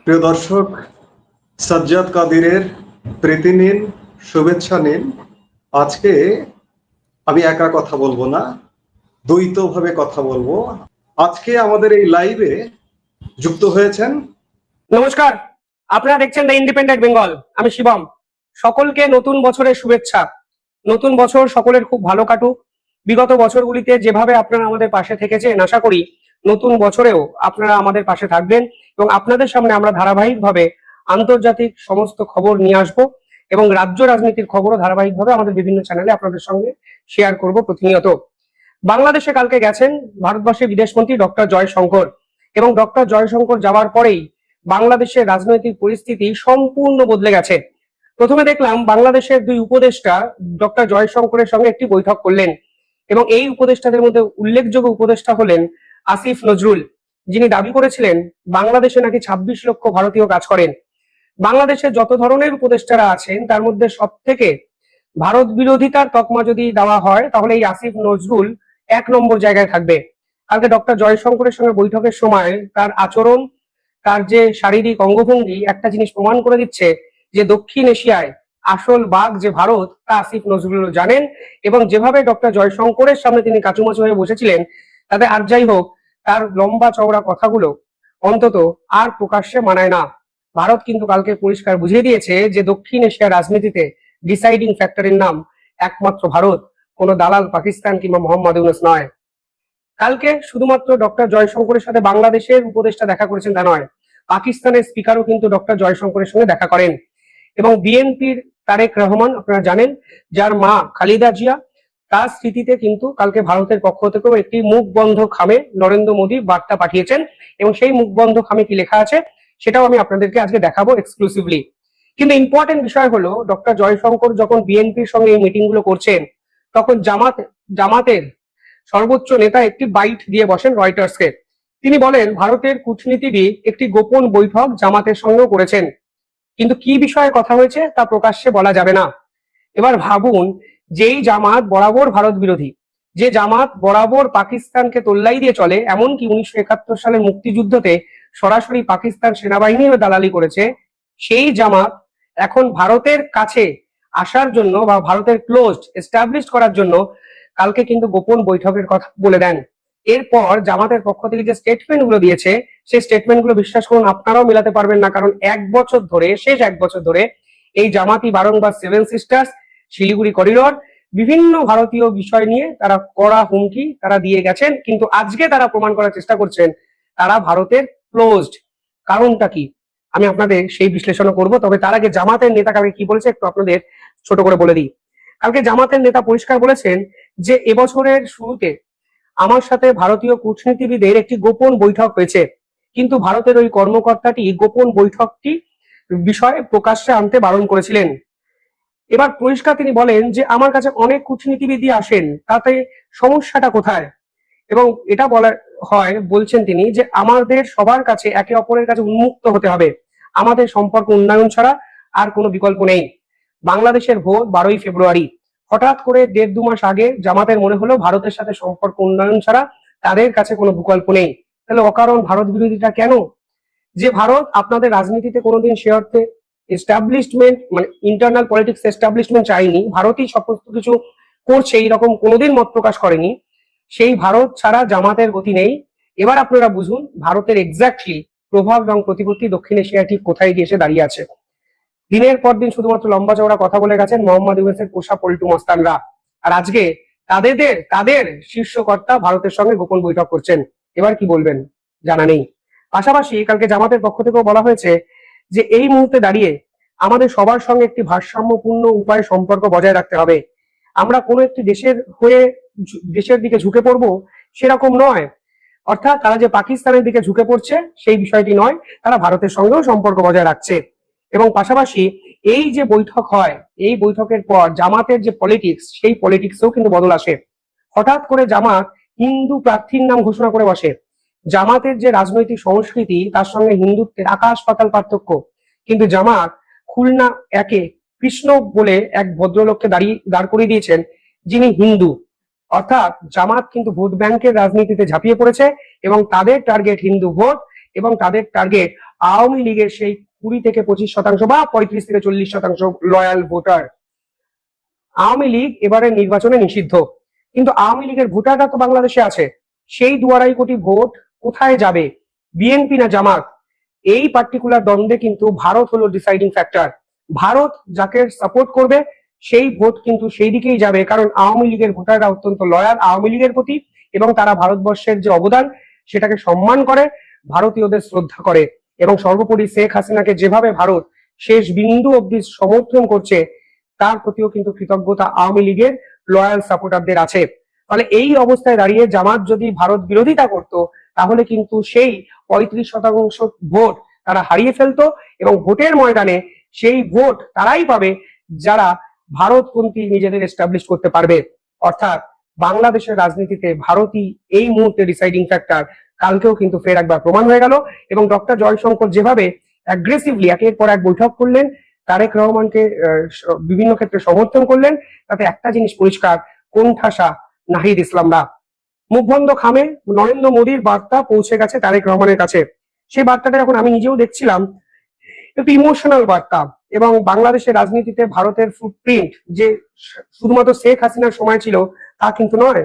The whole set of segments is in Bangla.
প্রিয় দর্শক, সাজ্জাদ কাদিরের প্রীতি নিন, শুভেচ্ছা নিন। আজকে আমি একা কথা বলবো না, দ্বৈতভাবে কথা বলবো। আজকে আমাদের এই লাইভে যুক্ত হয়েছেন। নমস্কার, আপনারা দেখছেন দ্য ইন্ডিপেন্ডেন্ট বেঙ্গল। আমি শিবম। সকলকে নতুন বছরের শুভেচ্ছা। নতুন বছর সকলের খুব ভালো কাটুক। বিগত বছরগুলিতে যেভাবে আপনারা আমাদের পাশে থেকেছেন, আশা করি নতুন বছরেও আপনারা আমাদের পাশে থাকবেন এবং আপনাদের সামনে আমরা ধারাবাহিকভাবে আন্তর্জাতিক সমস্ত খবর নিয়ে আসবো এবং রাজ্য রাজনীতির খবরও ধারাবাহিকভাবে আমাদের বিভিন্ন চ্যানেলে আপনাদের সঙ্গে শেয়ার করব প্রতিনিয়ত। বাংলাদেশে কালকে গেছেন ভারতবর্ষের বিদেশমন্ত্রী ডক্টর জয়শঙ্কর, এবং ডক্টর জয়শঙ্কর যাওয়ার পরেই বাংলাদেশের রাজনৈতিক পরিস্থিতি সম্পূর্ণ বদলে গেছে। প্রথমে দেখলাম বাংলাদেশের দুই উপদেষ্টা ডক্টর জয়শঙ্করের সঙ্গে একটি বৈঠক করলেন, এবং এই উপদেষ্টাদের মধ্যে উল্লেখযোগ্য উপদেষ্টা হলেন আসিফ নজরুল, যিনি দাবি করেছিলেন বাংলাদেশে নাকি 26 লক্ষ ভারতীয় কাজ করেন। বাংলাদেশের যত ধরনের উপদেষ্টারা আছেন তার মধ্যে সব থেকে ভারত বিরোধিতার তকমা যদি দেওয়া হয় তাহলে এই আসিফ নজরুল 1 নম্বর জায়গায় থাকবে। কালকে ডক্টর জয়শঙ্করের সঙ্গে বৈঠকের সময় তার আচরণ, তার যে শারীরিক অঙ্গভঙ্গি একটা জিনিস প্রমাণ করে দিচ্ছে যে দক্ষিণ এশিয়ায় আসল বাঘ যে ভারত, তা আসিফ নজরুল জানেন। এবং যেভাবে ডক্টর জয়শঙ্করের সামনে তিনি কাচুমাচু হয়ে বসেছিলেন, তাতে আর যাই হোক তার লম্বা চওড়া কথাগুলো অন্তত আর প্রকাশ্যে মানায় না। ভারত কিন্তু কালকে পরিষ্কার বুঝিয়ে দিয়েছে যে দক্ষিণ এশিয়ার রাজনীতিতে ডিসাইডিং ফ্যাক্টরের নাম একমাত্র ভারত, কোনো দালাল পাকিস্তান কিংবা মোহাম্মদ ইউনূস নয়। কালকে শুধুমাত্র ডক্টর জয়শঙ্করের সাথে বাংলাদেশের উপদেষ্টা দেখা করেছেন তা নয়, পাকিস্তানের স্পিকারও কিন্তু ডক্টর জয়শঙ্করের সঙ্গে দেখা করেন। এবং বিএনপির তারেক রহমান, আপনারা জানেন, যার মা খালেদা জিয়া, তার স্মৃতিতে কিন্তু কালকে ভারতের পক্ষ থেকেও একটি মুখ বন্ধ খামে নরেন্দ্র মোদী বার্তা পাঠিয়েছেন, এবং সেই মুখ বন্ধ খামে কি লেখা আছে সেটাও আমি আপনাদেরকে আজকে দেখাবো এক্সক্লুসিভলি। কিন্তু ইম্পর্টেন্ট বিষয় হলো, ডক্টর জয়শঙ্কর যখন বিএনপির সঙ্গে এই মিটিং গুলো করছেন, তখন জামাতের সর্বোচ্চ নেতা একটি বাইট দিয়ে বসেন রয়টার্সকে। তিনি বলেন ভারতের কূটনীতিবিদ একটি গোপন বৈঠক জামাতের সঙ্গেও করেছেন, কিন্তু কি বিষয়ে কথা হয়েছে তা প্রকাশ্যে বলা যাবে না। এবার ভাবুন, যেই জামাত বরাবর ভারত বিরোধী, যে জামাত বরাবর পাকিস্তানকে তোল্লাই দিয়ে চলে, এমনকি 1971 সালের মুক্তিযুদ্ধতে সরাসরি পাকিস্তান সেনাবাহিনীও দালালি করেছে, সেই জামাত এখন ভারতের কাছে আসার জন্য বা ভারতের ক্লোজড এস্টাবলিশ করার জন্য কালকে কিন্তু গোপন বৈঠকের কথা বলে দেন। এরপর জামাতের পক্ষ থেকে যে স্টেটমেন্ট গুলো দিয়েছে, সেই স্টেটমেন্ট গুলো বিশ্বাস করুন আপনারাও মিলাতে পারবেন না, কারণ শেষ এক বছর ধরে এই জামাতি বারংবার 7 সিস্টার্স, শিলিগুড়ি করিডোর, বিভিন্ন ভারতীয় বিষয় নিয়ে তারা কড়া হুমকি তারা দিয়ে গেছেন, কিন্তু আজকে তারা প্রমাণ করার চেষ্টা করছেন তারা ভারতের ক্লোজড। কারণটা কি আমি আপনাদের সেই বিশ্লেষণ করব, তবে তার আগে জামাতের নেতা কালকে কি বলেছে একটু আপনাদের ছোট করে বলে দিই। কালকে জামাতের নেতা পরিষ্কার বলেছেন যে এবছরের শুরুতে আমার সাথে ভারতীয় কূটনীতিবিদের একটি গোপন বৈঠক হয়েছে, কিন্তু ভারতের ওই কর্মকর্তাটি গোপন বৈঠকটি বিষয়ে প্রকাশ্যে আনতে বারণ করেছিলেন। এবার পরিষ্কার তিনি বলেন যে আমার কাছে অনেক কূটনীতিবিদই আসেন, তাতে সমস্যাটা কোথায়? এবং এটা বলছেন তিনি যে আমাদের সবার কাছে একে অপরের কাছে উন্মুক্ত হতে হবে, আমাদের সম্পর্ক উন্নয়ন ছাড়া আর কোনো বিকল্প নেই। বাংলাদেশের ভোট 12ই ফেব্রুয়ারি। হঠাৎ করে 1.5-2 মাস আগে জামাতের মনে হলো ভারতের সাথে সম্পর্ক উন্নয়ন ছাড়া তাদের কাছে কোনো বিকল্প নেই। তাহলে অকারণ ভারত বিরোধিতা কেন? যে ভারত আপনাদের রাজনীতিতে কোনোদিন সে অর্থে এস্টাবলিশমেন্ট মানে ইন্টারনাল পলিটিক্স এস্টাবলিশমেন্ট চাইনি, ভারতই সমস্ত কিছু করছে এইরকম কোনোদিন মত প্রকাশ করেনি, সেই ভারত ছাড়া জামাতের গতি নেই। এবার আপনারা বুঝুন ভারতের এক্স্যাক্টলি প্রভাব এবং প্রতিপত্তি দক্ষিণ এশিয়া ঠিক কোথায় গিয়ে এসে দাঁড়িয়ে আছে। দিনের পর দিন শুধুমাত্র লম্বা চওড়া কথা বলে গেছেন মোহাম্মদ ইউনূসের পোষা পল্টু মস্তানরা, আর আজকে তাদের শীর্ষকর্তা ভারতের সঙ্গে গোপন বৈঠক করছেন। এবার কি বলবেন জানা নেই। পাশাপাশি কালকে জামাতের পক্ষ থেকেও বলা হয়েছে যে এই মুহূর্তে দাঁড়িয়ে আমাদের সবার সঙ্গে একটি ভারসাম্যপূর্ণ উপায়ে সম্পর্ক বজায় রাখতে হবে। আমরা কোনো একটি দেশের দিকে ঝুঁকে পড়বো সেরকম নয়, অর্থাৎ তারা যে পাকিস্তানের দিকে ঝুঁকে পড়ছে সেই বিষয়টি নয়, তারা ভারতের সঙ্গেও সম্পর্ক বজায় রাখছে। এবং পাশাপাশি এই যে বৈঠক হয়, এই বৈঠকের পর জামাতের যে পলিটিক্স, সেই পলিটিক্সেও কিন্তু বদল আসে। হঠাৎ করে জামাত হিন্দু প্রার্থীর নাম ঘোষণা করে বসে। জামাতের যে রাজনৈতিক সংস্কৃতি তার সঙ্গে হিন্দুত্বের আকাশ পাতাল পার্থক্য, কিন্তু জামাত খুলনা 1-এ কৃষ্ণ বলে এক ভদ্রলোককে দাঁড় করিয়ে দিয়েছেন যিনি হিন্দু। অর্থাৎ জামাত কিন্তু ভোট ব্যাংকের রাজনীতিতে ঝাঁপিয়ে পড়েছে এবং তাদের টার্গেট হিন্দু ভোট এবং তাদের টার্গেট আওয়ামী লীগের সেই 20 থেকে 25% বা 35 থেকে 40% লয়াল ভোটার। আওয়ামী লীগ এবারে নির্বাচনে নিষিদ্ধ, কিন্তু আওয়ামী লীগের ভোটাররা তো বাংলাদেশে আছে। সেই 2.5 কোটি ভোট কোথায় যাবে, বিএনপি না জামাত? এই পার্টিকুলার দ্বন্দ্বে কিন্তু ভারত হলো ডিসাইডিং ফ্যাক্টর। ভারত যাকে সাপোর্ট করবে সেই ভোট কিন্তু সেই দিকেই যাবে, কারণ আওয়ামী লীগের ভোটাররা অত্যন্ত লয়াল আওয়ামী লীগের প্রতি, এবং তারা ভারতবর্ষের যে অবদান সেটাকে সম্মান করে, ভারতীয়দের শ্রদ্ধা করে, এবং সর্বোপরি শেখ হাসিনাকে যেভাবে ভারত শেষ বিন্দু অব্দি সমর্থন করছে তার প্রতিও কিন্তু কৃতজ্ঞতা আওয়ামী লীগের লয়াল সাপোর্টারদের আছে। তাহলে এই অবস্থায় দাঁড়িয়ে জামাত যদি ভারত বিরোধিতা করত, তাহলে কিন্তু সেই 35% ভোট তারা হারিয়ে ফেলতো, এবং ভোটের ময়দানে সেই ভোট তারাই পাবে যারা ভারতপন্থী নিজেদের এস্টাবলিশ করতে পারবে। অর্থাৎ বাংলাদেশের রাজনীতিতে ভারতই এই মুহূর্তে ডিসাইডিং ফ্যাক্টর। কালকেও কিন্তু ফের একবার প্রমাণ হয়ে গেল, এবং ডক্টর জয়শঙ্কর যেভাবে অ্যাগ্রেসিভলি একের পর এক বৈঠক করলেন, তারেক রহমানকে বিভিন্ন ক্ষেত্রে সমর্থন করলেন, তাতে একটা জিনিস পরিষ্কার, কোণঠাসা নাহিদ ইসলামরা। মুখবন্ধ খামে নরেন্দ্র মোদীর বার্তা পৌঁছে গেছে তারেক রহমানের কাছে। সেই বার্তাটা এখন আমি নিজেও দেখছিলাম, একটু ইমোশনাল বার্তা। এবং বাংলাদেশের রাজনীতিতে ভারতের ফুটপ্রিন্ট যে শুধুমাত্র শেখ হাসিনার সময় ছিল তা কিন্তু নয়।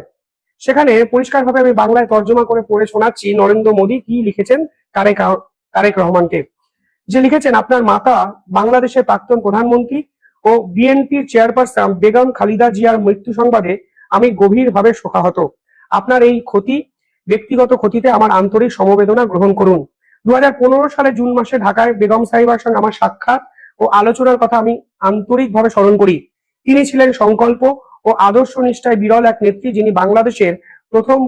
সেখানে পরিষ্কারভাবে আমি বাংলায় তর্জমা করে পড়ে শোনাচ্ছি নরেন্দ্র মোদী কি লিখেছেন তারেক রহমানকে। যে লিখেছেন, আপনার মাতা বাংলাদেশের প্রাক্তন প্রধানমন্ত্রী ও বিএনপির চেয়ারপারসন বেগম খালেদা জিয়ার মৃত্যু সংবাদে আমি গভীরভাবে শোকাহত। আপনার এই ক্ষতি, ব্যক্তিগত ক্ষতিতে আমার আন্তরিক সমবেদনা গ্রহণ করুন। 2015 সালে জুন মাসে ঢাকায় বেগম সাহিবার সঙ্গে আমার সাক্ষাৎ ও আলোচনার কথা আমি আন্তরিকভাবে স্মরণ করি। তিনি ছিলেন সংকল্প ও আদর্শ নিষ্ঠায় বিরল এক নেত্রী, যিনি বাংলাদেশের প্রথম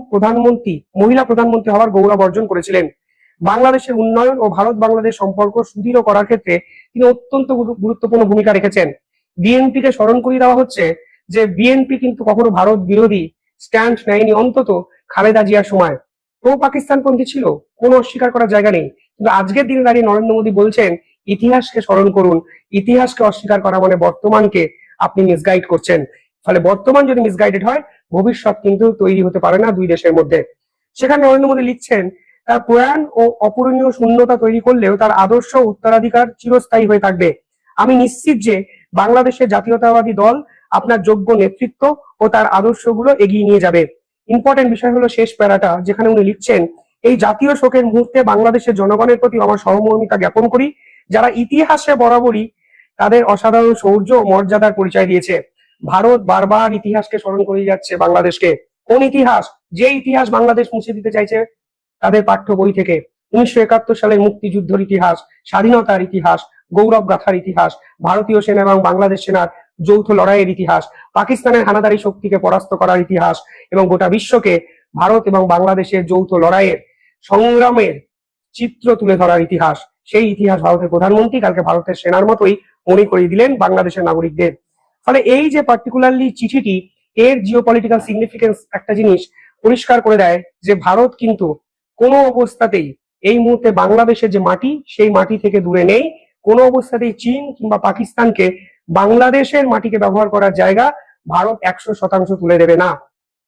মহিলা প্রধানমন্ত্রী হওয়ার গৌরব অর্জন করেছিলেন। বাংলাদেশের উন্নয়ন ও ভারত বাংলাদেশ সম্পর্ক সুদৃঢ় করার ক্ষেত্রে তিনি অত্যন্ত গুরুত্বপূর্ণ ভূমিকা রেখেছেন। বিএনপিকে স্মরণ করিয়ে দেওয়া হচ্ছে যে বিএনপি কিন্তু কখনো ভারত বিরোধী স্ট্যান্ড নেয়নি, অন্তত খালেদা জিয়ার সময়। প্রো পাকিস্তানপন্থী ছিল, কোনো অস্বীকার করার জায়গা নেই, কিন্তু আজকের দিনে দাঁড়িয়ে নরেন্দ্র মোদী বলছেন ইতিহাসকে স্মরণ করুন। ইতিহাসকে অস্বীকার করা মানে বর্তমানকে আপনি মিসগাইড করছেন। ফলে বর্তমান যদি মিসগাইডেড হয়, ভবিষ্যৎ কিন্তু তৈরি হতে পারে না দুই দেশের মধ্যে। সেখানে নরেন্দ্র মোদী লিখছেন, তার প্রয়াণ ও অপূরণীয় শূন্যতা তৈরি করলেও তার আদর্শ উত্তরাধিকার চিরস্থায়ী হয়ে থাকবে। আমি নিশ্চিত যে বাংলাদেশের জাতীয়তাবাদী দল আপনার যোগ্য নেতৃত্ব ও তার আদর্শগুলো এগিয়ে নিয়ে যাবে। ইম্পর্টেন্ট বিষয় হলো শেষ প্যারাটা, যেখানে উনি লিখছেন, এই জাতীয় শোকের মুহূর্তে বাংলাদেশের জনগণের প্রতি আমার সহমর্মিতা জ্ঞাপন করি, যারা ইতিহাসে বরাবরই তাদের অসাধারণ শৌর্য ও মর্যাদার পরিচয় দিয়েছে। ভারত বারবার ইতিহাসকে স্মরণ করিয়ে যাচ্ছে বাংলাদেশকে। কোন ইতিহাস? যে ইতিহাস বাংলাদেশ মুছে দিতে চাইছে তাদের পাঠ্য বই থেকে। 1971 সালের মুক্তিযুদ্ধের ইতিহাস, স্বাধীনতার ইতিহাস, গৌরব গাথার ইতিহাস, ভারতীয় সেনা এবং বাংলাদেশ সেনার যৌথ লড়াইয়ের ইতিহাস, পাকিস্তানের হানাদারি শক্তিকে পরাস্ত করার ইতিহাস, এবং গোটা বিশ্বকে ভারত এবং বাংলাদেশের যৌথ লড়াইয়ের সংগ্রামের চিত্র তুলে ধরার ইতিহাস। সেই ইতিহাস ভারতের প্রধানমন্ত্রী কালকে ভারতের সেনার মতোই মনে করিয়ে দিলেন বাংলাদেশের নাগরিকদের। ফলে এই যে পার্টিকুলারলি চিঠিটি, এর জিওপলিটিক্যাল সিগনিফিকেন্স একটা জিনিস পরিষ্কার করে দেয় যে ভারত কিন্তু কোনো অবস্থাতেই এই মুহূর্তে বাংলাদেশের যে মাটি, সেই মাটি থেকে দূরে নেই। কোনো অবস্থাতেই চীন কিংবা পাকিস্তানকে বাংলাদেশের মাটিকে ব্যবহার করার জায়গা ভারত 100% তুলে দেবে না।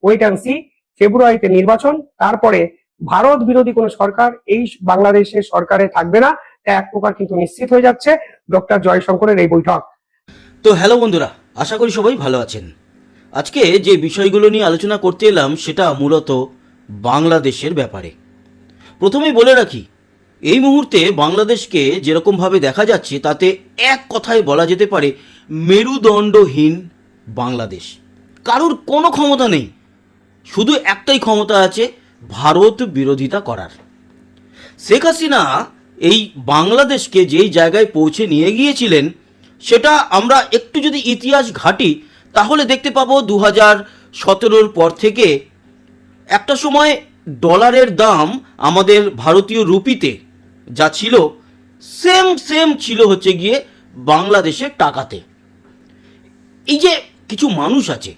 Wait and see. ফেব্রুয়ারিতে নির্বাচন, তারপরে ভারত বিরোধী কোনো সরকার এই বাংলাদেশের সরকারে থাকবে না, তা এক প্রকার কিন্তু নিশ্চিত হয়ে যাচ্ছে ডক্টর জয়শঙ্করের এই বৈঠক। তো হ্যালো বন্ধুরা, আশা করি সবাই ভালো আছেন। আজকে যে বিষয়গুলো নিয়ে আলোচনা করতে এলাম সেটা মূলত বাংলাদেশের ব্যাপারে। প্রথমেই বলে রাখি, এই মুহূর্তে বাংলাদেশকে যেরকমভাবে দেখা যাচ্ছে তাতে এক কথায় বলা যেতে পারে মেরুদণ্ডহীন বাংলাদেশ। কারোর কোনো ক্ষমতা নেই, শুধু একটাই ক্ষমতা আছে, ভারত বিরোধিতা করার। শেখ হাসিনা এই বাংলাদেশকে যেই জায়গায় পৌঁছে নিয়ে গিয়েছিলেন, সেটা আমরা একটু যদি ইতিহাস ঘাঁটি তাহলে দেখতে পাবো 2017 পর থেকে একটা সময় ডলারের দাম আমাদের ভারতীয় রুপিতে যা ছিল সেম ছিল হচ্ছে গিয়ে বাংলাদেশের টাকাতে। এই যে কিছু মানুষ আছে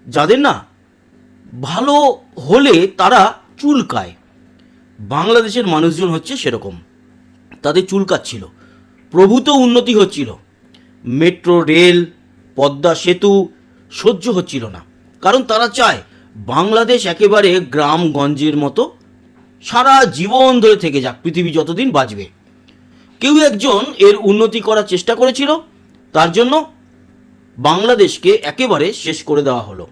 যাদের না ভালো হলে তারা চুলকায়, বাংলাদেশের মানুষজন হচ্ছে সেরকম। তাদের চুলকাচ্ছিল, প্রভূত উন্নতি হচ্ছিল, মেট্রো রেল, পদ্মা সেতু সহ্য হচ্ছিল না, কারণ তারা চায় বাংলাদেশ একেবারে গ্রামগঞ্জের মতো সারা জীবন ধরে থেকে যাক, পৃথিবী যতদিন বাঁচবে। কেউ একজন এর উন্নতি করার চেষ্টা করেছিল, তার জন্য বাংলাদেশকে একেবারে শেষ করে দেওয়া হলো।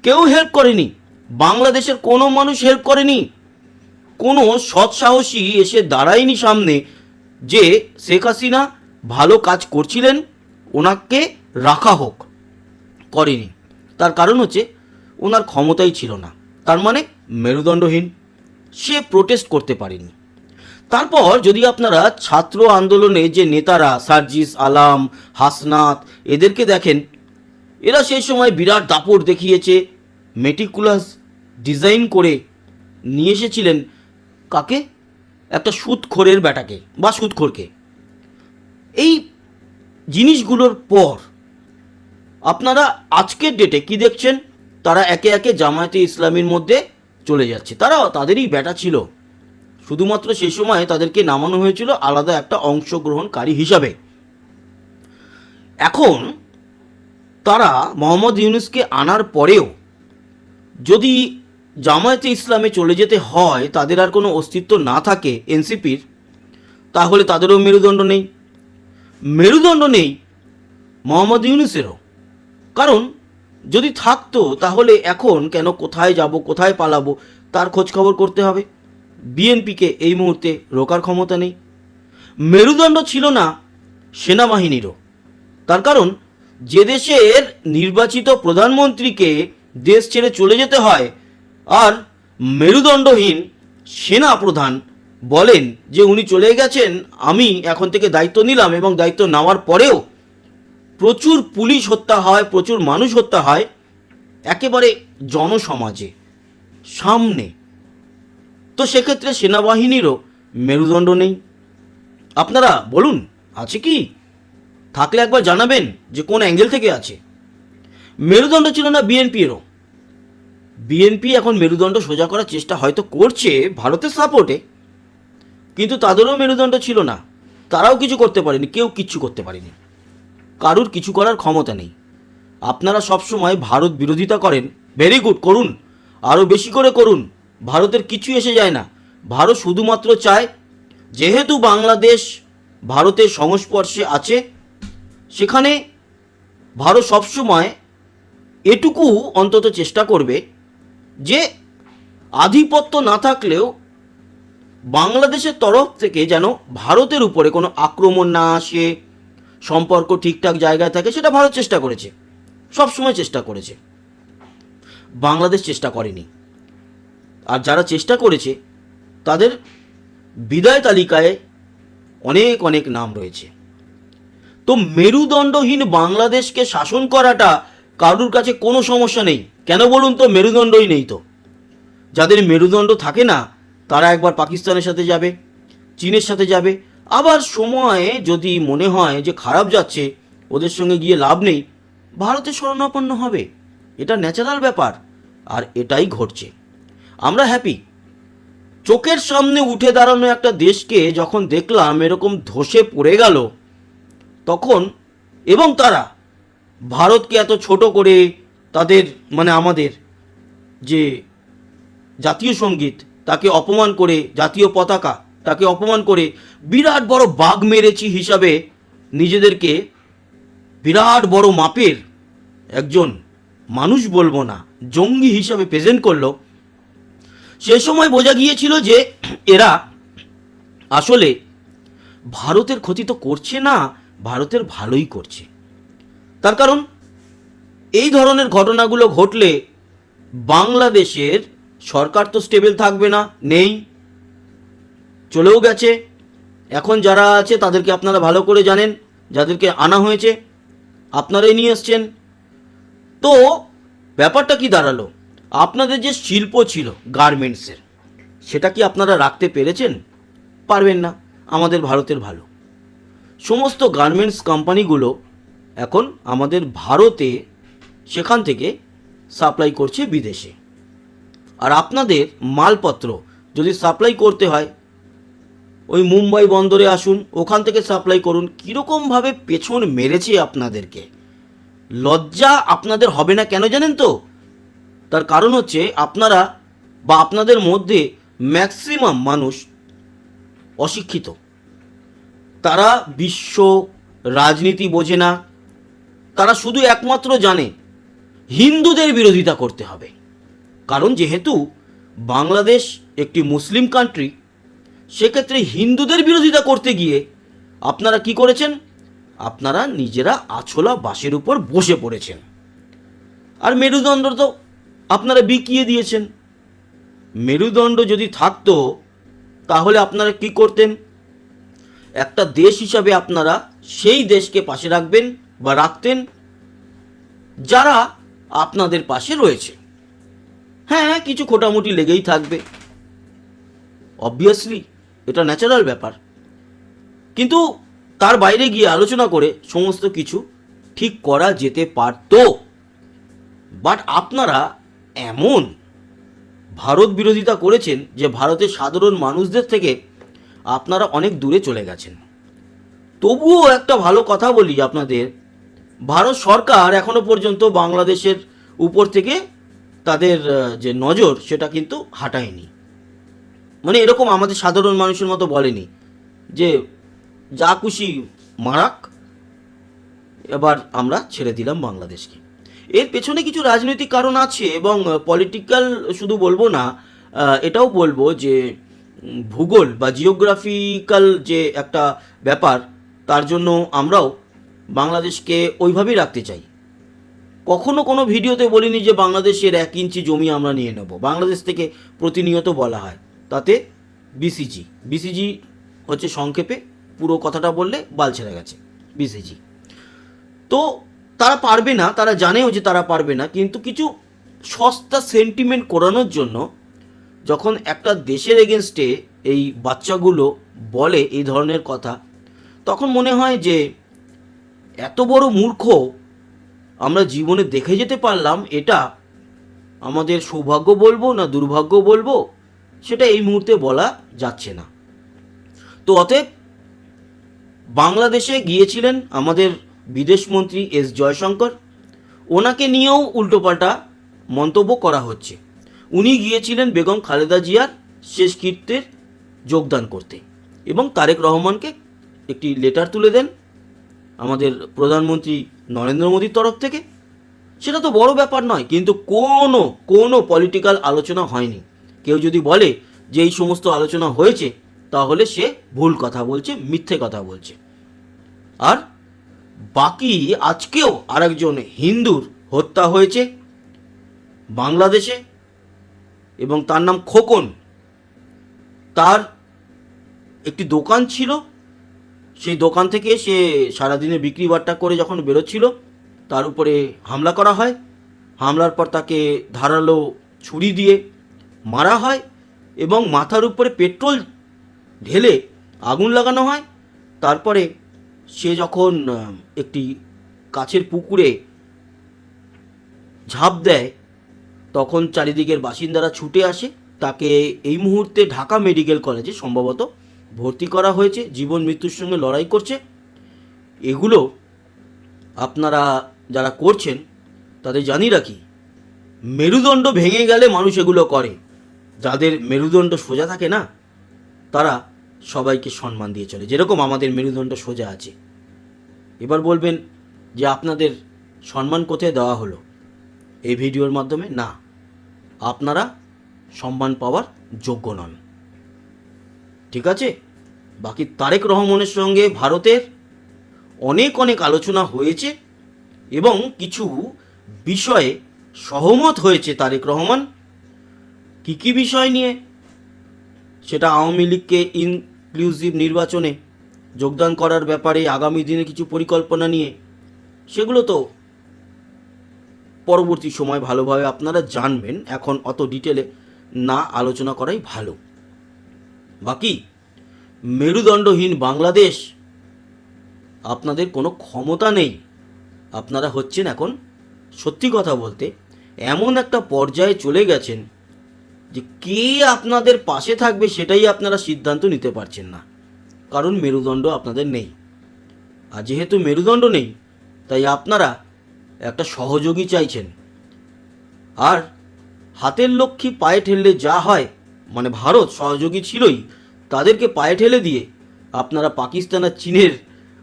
কেউ হেল্প করেনি, বাংলাদেশের কোনো মানুষ হেল্প করেনি, কোনো সৎসাহসী এসে দাঁড়ায়নি সামনে যে শেখ হাসিনা ভালো কাজ করছিলেন, ওনাকে রাখা হোক, করেনি। তার কারণ হচ্ছে ওনার ক্ষমতাই ছিল না, তার মানে মেরুদণ্ডহীন, সে প্রোটেস্ট করতে পারেনি। তারপর যদি আপনারা ছাত্র আন্দোলনে যে নেতারা সার্জিস আলম, হাসনাত, এদেরকে দেখেন, এরা সেই সময় বিরাট দাপট দেখিয়েছে, মেটিকুলাস ডিজাইন করে নিয়ে এসেছিলেন কাকে? একটা সুদখোরের বেটাকে বা সুদখোরকে। এই জিনিসগুলোর পর আপনারা আজকের ডেটে কি দেখছেন? তারা একে একে জামায়াতে ইসলামীর মধ্যে চলে যাচ্ছে। তারাও তাদেরই বেটা ছিল, শুধুমাত্র সেই সময় তাদেরকে নামানো হয়েছিল আলাদা একটা অংশগ্রহণকারী হিসাবে। এখন তারা মোহাম্মদ ইউনূসকে আনার পরেও যদি জামায়াতে ইসলামে চলে যেতে হয়, তাদের আর কোনো অস্তিত্ব না থাকে এনসিপির, তাহলে তাদেরও মেরুদণ্ড নেই। মেরুদণ্ড নেই মোহাম্মদ ইউনূসেরও, কারণ যদি থাকতো তাহলে এখন কেন কোথায় যাব, কোথায় পালাবো, তার খোঁজ খবর করতে হবে। বিএনপিকে এই মুহূর্তে রোকার ক্ষমতা নেই। মেরুদণ্ড ছিল না সেনাবাহিনীরও, তার কারণ যে দেশের নির্বাচিত প্রধানমন্ত্রীকে দেশ ছেড়ে চলে যেতে হয়, আর মেরুদণ্ডহীন সেনা প্রধান বলেন যে উনি চলে গেছেন, আমি এখন থেকে দায়িত্ব নিলাম, এবং দায়িত্ব নেওয়ার পরেও প্রচুর পুলিশ হত্যা হয়, প্রচুর মানুষ হত্যা হয় একেবারে জনসমাজে সামনে। তো সেক্ষেত্রে সেনাবাহিনীরও মেরুদণ্ড নেই। আপনারা বলুন আছে কি? থাকলে একবার জানাবেন যে কোন অ্যাঙ্গেল থেকে আছে। মেরুদণ্ড ছিল না বিএনপিরও। বিএনপি এখন মেরুদণ্ড সোজা করার চেষ্টা হয়তো করছে ভারতের সাপোর্টে, কিন্তু তাদেরও মেরুদণ্ড ছিল না, তারাও কিছু করতে পারেনি, কেউ কিচ্ছু করতে পারেনি, কারুর কিছু করার ক্ষমতা নেই। আপনারা সবসময় ভারত বিরোধিতা করেন, ভেরি গুড, করুন, আরও বেশি করে করুন, ভারতের কিছু এসে যায় না। ভারত শুধুমাত্র চায় যেহেতু বাংলাদেশ ভারতের সংস্পর্শে আছে, সেখানে ভারত সবসময় এটুকু অন্তত চেষ্টা করবে যে আধিপত্য না থাকলেও বাংলাদেশের তরফ থেকে যেন ভারতের উপরে কোনো আক্রমণ না আসে, সম্পর্ক ঠিকঠাক জায়গায় থাকে। সেটা ভারত চেষ্টা করেছে, সবসময় চেষ্টা করেছে, বাংলাদেশ চেষ্টা করেনি। আর যারা চেষ্টা করেছে তাদের বিদায় তালিকায় অনেক অনেক নাম রয়েছে। তো মেরুদণ্ডহীন বাংলাদেশকে শাসন করাটা কারুর কাছে কোনো সমস্যা নেই। কেন বলুন তো? মেরুদণ্ডই নেই তো। যাদের মেরুদণ্ড থাকে না তারা একবার পাকিস্তানের সাথে যাবে, চীনের সাথে যাবে, আবার সময়ে যদি মনে হয় যে খারাপ যাচ্ছে, ওদের সঙ্গে গিয়ে লাভ নেই, ভারতের শরণাপন্ন হবে। এটা ন্যাচারাল ব্যাপার, আর এটাই ঘটছে। আমরা হ্যাপি। চোখের সামনে উঠে দাঁড়ানো একটা দেশকে যখন দেখলাম এরকম ধসে পড়ে গেল, তখন এবং তারা ভারতকে এত ছোট করে তাদের মানে আমাদের যে জাতীয় সঙ্গীত তাকে অপমান করে, জাতীয় পতাকা তাকে অপমান করে বিরাট বড় বাঘ মেরেছি হিসাবে নিজেদেরকে বিরাট বড় মাপের একজন মানুষ বলবো না, জঙ্গি হিসাবে প্রেজেন্ট করলো। সে সময় বোঝা গিয়েছিল যে এরা আসলে ভারতের ক্ষতি তো করছে না, ভারতের ভালোই করছে। তার কারণ এই ধরনের ঘটনাগুলো ঘটলে বাংলাদেশের সরকার তো স্টেবল থাকবে না, নেই, চলেও গেছে। এখন যারা আছে তাদেরকে আপনারা ভালো করে জানেন, যাদেরকে আনা হয়েছে আপনারাই নিয়ে এসছেন। তো ব্যাপারটা কি দাঁড়ালো? আপনাদের যে শিল্প ছিল গার্মেন্টসের, সেটা কি আপনারা রাখতে পেরেছেন? পারবেন না। আমাদের ভারতের ভালো সমস্ত গার্মেন্টস কোম্পানিগুলো এখন আমাদের ভারতে সেখান থেকে সাপ্লাই করছে বিদেশে। আর আপনাদের মালপত্র যদি সাপ্লাই করতে হয় ওই মুম্বাই বন্দরে আসুন, ওখান থেকে সাপ্লাই করুন। কীরকমভাবে পেছন মেরেছে আপনাদেরকে, লজ্জা আপনাদের হবে না কেন জানেন তো? তার কারণ হচ্ছে আপনারা বা আপনাদের মধ্যে ম্যাক্সিমাম মানুষ অশিক্ষিত। তারা বিশ্ব রাজনীতি বোঝে না, তারা শুধু একমাত্র জানে হিন্দুদের বিরোধিতা করতে হবে। কারণ যেহেতু বাংলাদেশ একটি মুসলিম কান্ট্রি, সেক্ষেত্রে হিন্দুদের বিরোধিতা করতে গিয়ে আপনারা কি করেছেন? আপনারা নিজেরা আছলা বাঁশের উপর বসে পড়েছেন। আর মেরুদণ্ড তো আপনারা বিকিয়ে দিয়েছেন। মেরুদণ্ড যদি থাকতো তাহলে আপনারা কি করতেন? একটা দেশ হিসাবে আপনারা সেই দেশকে পাশে রাখবেন বা রাখতেন যারা আপনাদের পাশে রয়েছে। হ্যাঁ, কিছু খোটামুটি লেগেই থাকবে, অবভিয়াসলি, এটা ন্যাচারাল ব্যাপার। কিন্তু তার বাইরে গিয়ে আলোচনা করে সমস্ত কিছু ঠিক করা যেতে পারত। বাট আপনারা এমন ভারত বিরোধিতা করেছেন যে ভারতের সাধারণ মানুষদের থেকে আপনারা অনেক দূরে চলে গেছেন। তবুও একটা ভালো কথা বলি আপনাদের, ভারত সরকার এখনো পর্যন্ত বাংলাদেশের উপর থেকে তাদের যে নজর সেটা কিন্তু হাঁটায়নি। মানে এরকম আমাদের সাধারণ মানুষের মতো বলেনি যে যা খুশি মারাক, এবার আমরা ছেড়ে দিলাম বাংলাদেশকে। এর পেছনে কিছু রাজনৈতিক কারণ আছে এবং পলিটিক্যাল শুধু বলবো না, এটাও বলবো যে ভূগোল বা জিওগ্রাফিক্যাল যে একটা ব্যাপার, তার জন্য আমরাও বাংলাদেশকে ওইভাবেই রাখতে চাই। কখনো কোনো ভিডিওতে বলিনি যে বাংলাদেশের 1 ইঞ্চি জমি আমরা নিয়ে নেব। বাংলাদেশ থেকে প্রতিনিয়ত বলা হয়, তাতে বিসিজি হচ্ছে সংক্ষেপে, পুরো কথাটা বললে বাল ছেড়ে গেছে বিসিজি। তো তারা পারবে না, তারা জানেও যে তারা পারবে না, কিন্তু কিছু সস্তা সেন্টিমেন্ট করানোর জন্য যখন একটা দেশের এগেনস্টে এই বাচ্চাগুলো বলে এই ধরনের কথা, তখন মনে হয় যে এত বড় মূর্খ আমরা জীবনে দেখে যেতে পারলাম, এটা আমাদের সৌভাগ্য বলবো না দুর্ভাগ্য বলবো সেটা এই মুহূর্তে বলা যাচ্ছে না। তো অতএব বাংলাদেশে গিয়েছিলেন আমাদের বিদেশমন্ত্রী এস জয়শঙ্কর, ওনাকে নিয়েও উল্টোপাল্টা মন্তব্য করা হচ্ছে। উনি গিয়েছিলেন বেগম খালেদা জিয়ার শেষকৃত্যের যোগদান করতে এবং তারেক রহমানকে একটি লেটার তুলে দেন আমাদের প্রধানমন্ত্রী নরেন্দ্র মোদীর তরফ থেকে। সেটা তো বড় ব্যাপার নয়, কিন্তু কোনো পলিটিক্যাল আলোচনা হয়নি। কেউ যদি বলে যে এই সমস্ত আলোচনা হয়েছে, তাহলে সে ভুল কথা বলছে, মিথ্যে কথা বলছে। আর বাকি আজকেও আরেকজন হিন্দুর হত্যা হয়েছে বাংলাদেশে এবং তার নাম খোকন। তার একটি দোকান ছিল, সেই দোকান থেকে সে সারাদিনে বিক্রি বাট্টা করে যখন বেরোচ্ছিল, তার উপরে হামলা করা হয়। হামলার পর তাকে ধারালো ছুরি দিয়ে মারা হয় এবং মাথার উপরে পেট্রোল ঢেলে আগুন লাগানো হয়। তারপরে সে যখন একটি কাছের পুকুরে ঝাঁপ দেয়, তখন চারিদিকের বাসিন্দারা ছুটে আসে। তাকে এই মুহূর্তে ঢাকা মেডিকেল কলেজে সম্ভবত ভর্তি করা হয়েছে, জীবন মৃত্যুর সঙ্গে লড়াই করছে। এগুলো আপনারা যারা করছেন তাদের জানিয়ে রাখি, মেরুদণ্ড ভেঙে গেলে মানুষ এগুলো করে। যাদের মেরুদণ্ড সোজা থাকে না, তারা সবাইকে সম্মান দিয়ে চলে, যেরকম আমাদের মেরুদণ্ড সোজা আছে। এবার বলবেন যে আপনাদের সম্মান কোথায় দেওয়া হলো এই ভিডিওর মাধ্যমে? না, আপনারা সম্মান পাওয়ার যোগ্য নন, ঠিক আছে? বাকি তারেক রহমানের সঙ্গে ভারতের অনেক আলোচনা হয়েছে এবং কিছু বিষয়ে সহমত হয়েছে তারেক রহমান। কী বিষয় নিয়ে? সেটা আওয়ামী লীগকে ইনক্লুসিভ নির্বাচনে যোগদান করার ব্যাপারে আগামী দিনে কিছু পরিকল্পনা নিয়ে, সেগুলো তো পরবর্তী সময় ভালোভাবে আপনারা জানবেন। এখন অত ডিটেলে না আলোচনা করাই ভালো। বাকি মেরুদণ্ডহীন বাংলাদেশ, আপনাদের কোনো ক্ষমতা নেই। আপনারা হচ্ছেন এখন, সত্যি কথা বলতে, এমন একটা পর্যায়ে চলে গেছেন যে কে আপনাদের পাশে থাকবে সেটাই আপনারা সিদ্ধান্ত নিতে পারছেন না, কারণ মেরুদণ্ড আপনাদের নেই। আর যেহেতু মেরুদণ্ড নেই, তাই আপনারা একটা সহযোগী চাইছেন। আর হাতের লক্ষ্মী পায়ে ঠেললে যা হয়, মানে ভারত সহযোগী ছিলই, তাদেরকে পায়ে ঠেলে দিয়ে আপনারা পাকিস্তান আর চীনের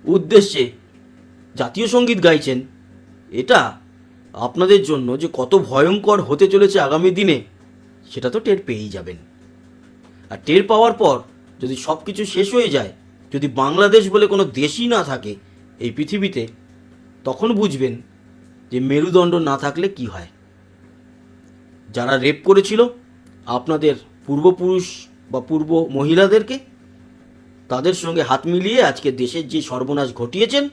উদ্দেশ্যে জাতীয় সঙ্গীত গাইছেন, এটা আপনাদের জন্য যে কত ভয়ঙ্কর হতে চলেছে আগামী দিনে সেটা তো টের পেয়েই যাবেন। আর টের পাওয়ার পর যদি সব কিছু শেষ হয়ে যায়, যদি বাংলাদেশ বলে কোনো দেশই না থাকে এই পৃথিবীতে, তখন বুঝবেন যে মেরুদণ্ড না থাকলে কি হয়। যারা রেপ করেছিল আপনাদের পূর্বপুরুষ বা পূর্ব মহিলাদেরকে, তাদের সঙ্গে হাত মিলিয়ে আজকে দেশের যে সর্বনাশ ঘটিয়েছেন,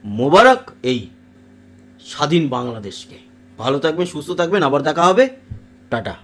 মোবারক এই স্বাধীন বাংলাদেশকে। ভালো থাকবেন, সুস্থ থাকবেন, আবার দেখা হবে, টাটা।